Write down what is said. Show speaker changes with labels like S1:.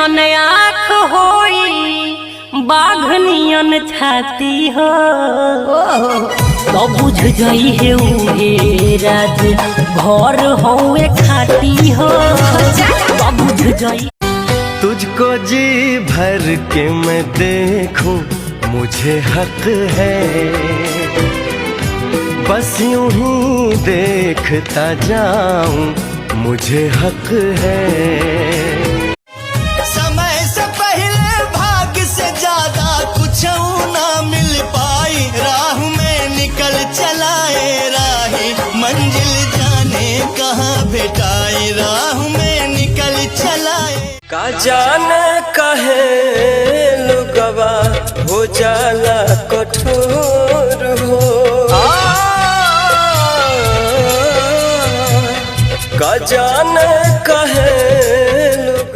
S1: नियन आँख होई बाघ नियन छाती हो तो बुझ जाई है उहे राज घर होए खाती हो तो बुझ जाई।
S2: तुझको जी भर के मैं देखूं मुझे हक है, बस यूं ही देखता जाऊं मुझे हक है। समय से पहले भाग्य से ज्यादा कुछ ना मिल पाई, राह में निकल चलाए राही मंजिल जाने कहाँ भेटाई, राह में निकल चलाए का जाने कहे लुगवा हो जाला कठोर हो।